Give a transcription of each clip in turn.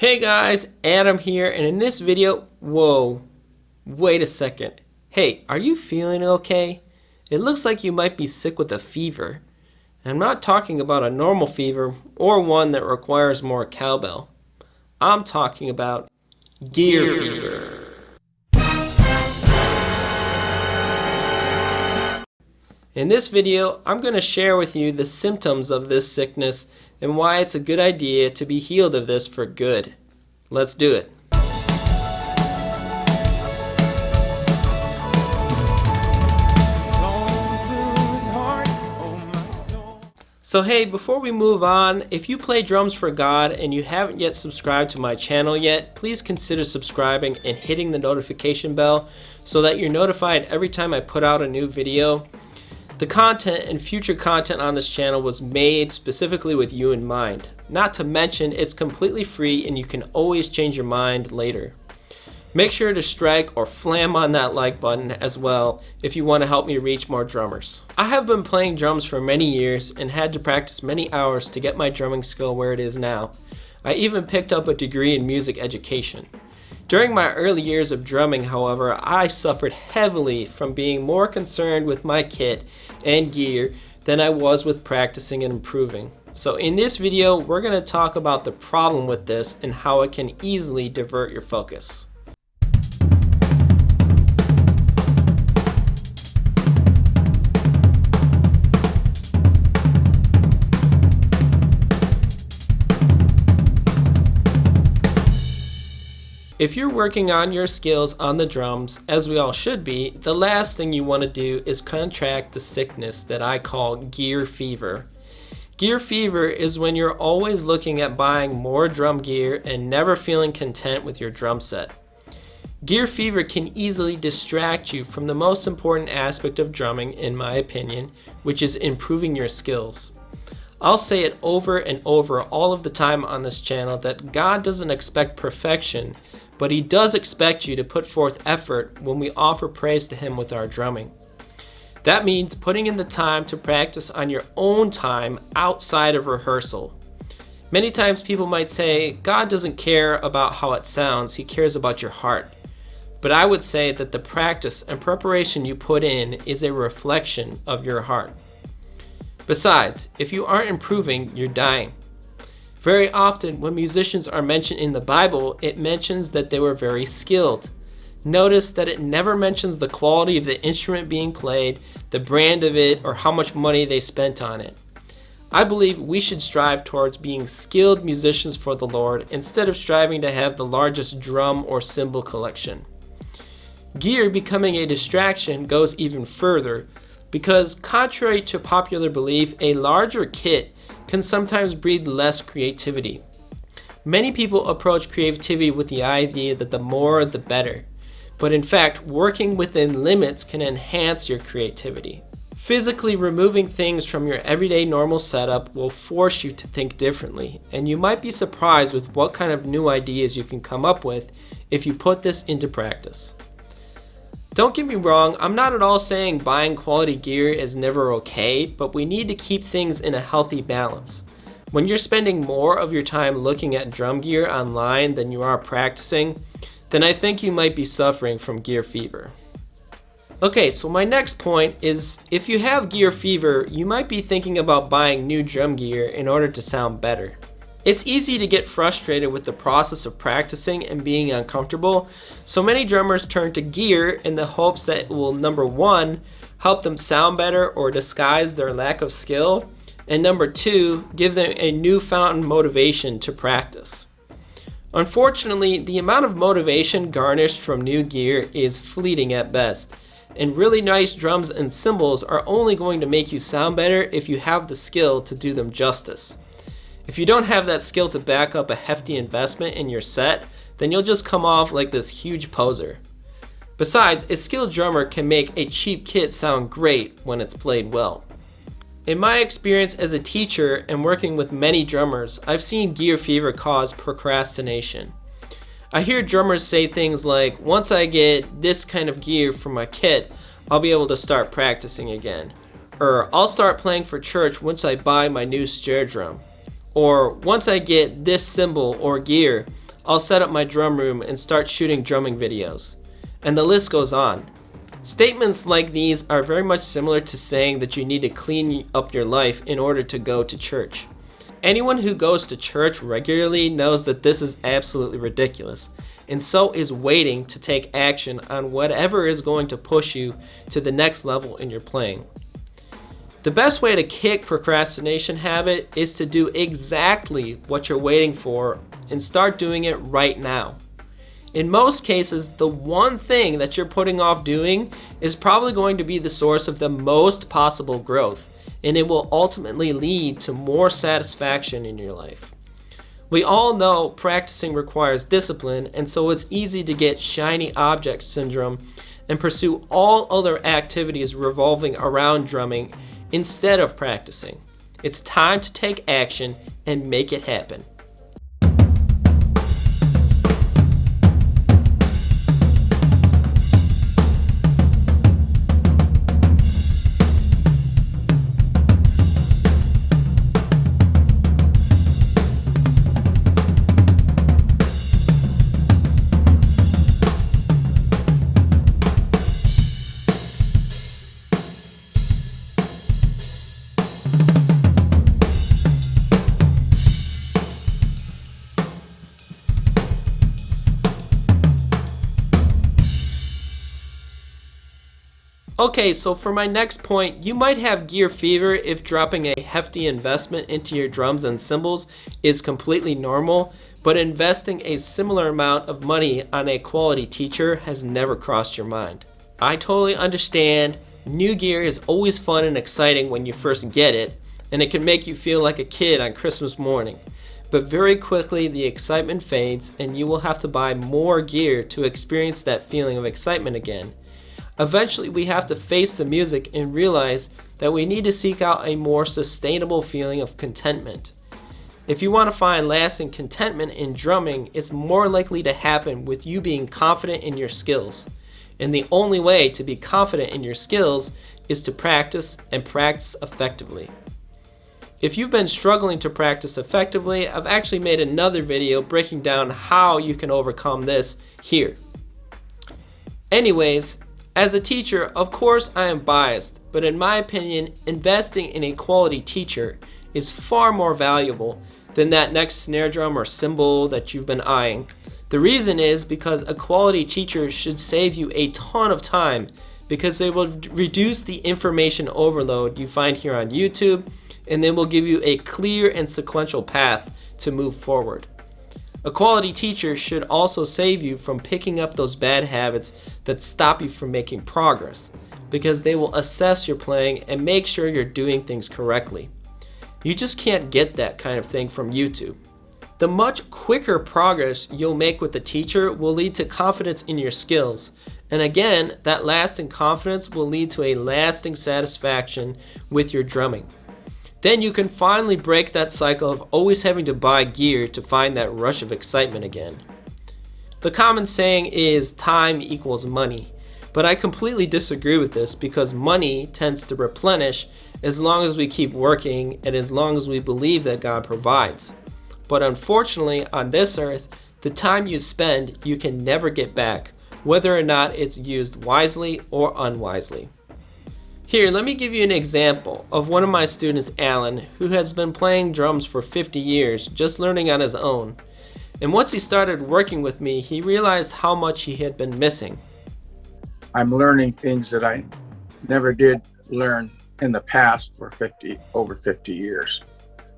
Hey guys, Adam here, and in this video, wait a second. Hey, are you feeling okay? It looks like you might be sick with a fever. I'm not talking about a normal fever or one that requires more cowbell. I'm talking about gear fever. In this video, I'm going to share with you the symptoms of this sickness and why it's a good idea to be healed of this for good. Let's do it. So hey, before we move on, if you play drums for God and you haven't yet subscribed to my channel yet, please consider subscribing and hitting the notification bell so that you're notified every time I put out a new video. The content and future content on this channel was made specifically with you in mind. Not to mention, it's completely free and you can always change your mind later. Make sure to strike or flam on that like button as well if you want to help me reach more drummers. I have been playing drums for many years and had to practice many hours to get my drumming skill where it is now. I even picked up a degree in music education. During my early years of drumming, however, I suffered heavily from being more concerned with my kit and gear than I was with practicing and improving. So in this video, we're going to talk about the problem with this and how it can easily divert your focus. If you're working on your skills on the drums, as we all should be, the last thing you want to do is contract the sickness that I call gear fever. Gear fever is when you're always looking at buying more drum gear and never feeling content with your drum set. Gear fever can easily distract you from the most important aspect of drumming, in my opinion, which is improving your skills. I'll say it over and over all of the time on this channel that God doesn't expect perfection, but He does expect you to put forth effort when we offer praise to Him with our drumming. That means putting in the time to practice on your own time outside of rehearsal. Many times people might say, God doesn't care about how it sounds, He cares about your heart. But I would say that the practice and preparation you put in is a reflection of your heart. Besides, if you aren't improving, you're dying. Very often when musicians are mentioned in the Bible, it mentions that they were very skilled. Notice that it never mentions the quality of the instrument being played, the brand of it, or how much money they spent on it. I believe we should strive towards being skilled musicians for the Lord instead of striving to have the largest drum or cymbal collection. Gear becoming a distraction goes even further because, contrary to popular belief, a larger kit can sometimes breed less creativity. Many people approach creativity with the idea that the more the better, but in fact, working within limits can enhance your creativity. Physically removing things from your everyday normal setup will force you to think differently, and you might be surprised with what kind of new ideas you can come up with if you put this into practice. Don't get me wrong, I'm not at all saying buying quality gear is never okay, but we need to keep things in a healthy balance. When you're spending more of your time looking at drum gear online than you are practicing, then I think you might be suffering from gear fever. Okay, so my next point is if you have gear fever, you might be thinking about buying new drum gear in order to sound better. It's easy to get frustrated with the process of practicing and being uncomfortable, so many drummers turn to gear in the hopes that it will, number one, help them sound better or disguise their lack of skill, and number two, give them a newfound motivation to practice. Unfortunately, the amount of motivation garnished from new gear is fleeting at best, and really nice drums and cymbals are only going to make you sound better if you have the skill to do them justice. If you don't have that skill to back up a hefty investment in your set, then you'll just come off like this huge poser. Besides, a skilled drummer can make a cheap kit sound great when it's played well. In my experience as a teacher and working with many drummers, I've seen gear fever cause procrastination. I hear drummers say things like, once I get this kind of gear for my kit, I'll be able to start practicing again. Or, I'll start playing for church once I buy my new snare drum. Or, once I get this cymbal or gear, I'll set up my drum room and start shooting drumming videos. And the list goes on. Statements like these are very much similar to saying that you need to clean up your life in order to go to church. Anyone who goes to church regularly knows that this is absolutely ridiculous, and so is waiting to take action on whatever is going to push you to the next level in your playing. The best way to kick procrastination habit is to do exactly what you're waiting for and start doing it right now. In most cases, the one thing that you're putting off doing is probably going to be the source of the most possible growth, and it will ultimately lead to more satisfaction in your life. We all know practicing requires discipline, and so it's easy to get shiny object syndrome and pursue all other activities revolving around drumming instead of practicing. It's time to take action and make it happen. Okay, so for my next point, you might have gear fever if dropping a hefty investment into your drums and cymbals is completely normal, but investing a similar amount of money on a quality teacher has never crossed your mind. I totally understand. New gear is always fun and exciting when you first get it, and it can make you feel like a kid on Christmas morning. But very quickly the excitement fades and you will have to buy more gear to experience that feeling of excitement again. Eventually we have to face the music and realize that we need to seek out a more sustainable feeling of contentment. If you want to find lasting contentment in drumming, it's more likely to happen with you being confident in your skills. And the only way to be confident in your skills is to practice and practice effectively. If you've been struggling to practice effectively, I've actually made another video breaking down how you can overcome this here. Anyways, as a teacher, of course I am biased, but in my opinion, investing in a quality teacher is far more valuable than that next snare drum or cymbal that you've been eyeing. The reason is because a quality teacher should save you a ton of time because they will reduce the information overload you find here on YouTube, and they will give you a clear and sequential path to move forward. A quality teacher should also save you from picking up those bad habits that stop you from making progress, because they will assess your playing and make sure you're doing things correctly. You just can't get that kind of thing from YouTube. The much quicker progress you'll make with the teacher will lead to confidence in your skills, and again, that lasting confidence will lead to a lasting satisfaction with your drumming. Then you can finally break that cycle of always having to buy gear to find that rush of excitement again. The common saying is time equals money, but I completely disagree with this because money tends to replenish as long as we keep working and as long as we believe that God provides. But unfortunately, on this earth, the time you spend you can never get back, whether or not it's used wisely or unwisely. Here, let me give you an example of one of my students, Alan, who has been playing drums for 50 years, just learning on his own. And once he started working with me, he realized how much he had been missing. I'm learning things that I never did learn in the past for over 50 years.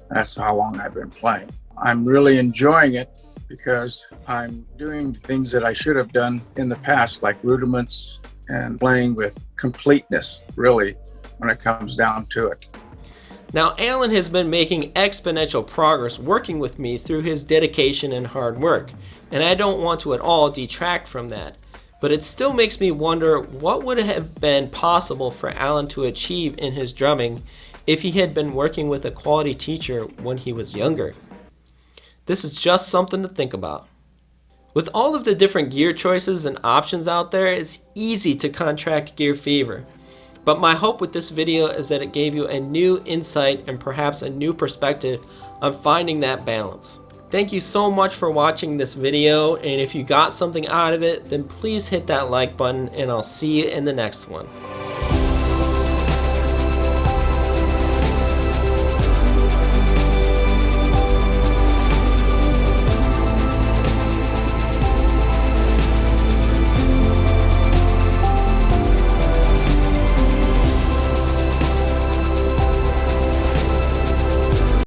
That's how long I've been playing. I'm really enjoying it because I'm doing things that I should have done in the past, like rudiments, and playing with completeness, really, when it comes down to it. Now, Alan has been making exponential progress working with me through his dedication and hard work, and I don't want to at all detract from that. But it still makes me wonder what would have been possible for Alan to achieve in his drumming if he had been working with a quality teacher when he was younger. This is just something to think about. With all of the different gear choices and options out there, it's easy to contract gear fever. But my hope with this video is that it gave you a new insight and perhaps a new perspective on finding that balance. Thank you so much for watching this video, and if you got something out of it, then please hit that like button, and I'll see you in the next one.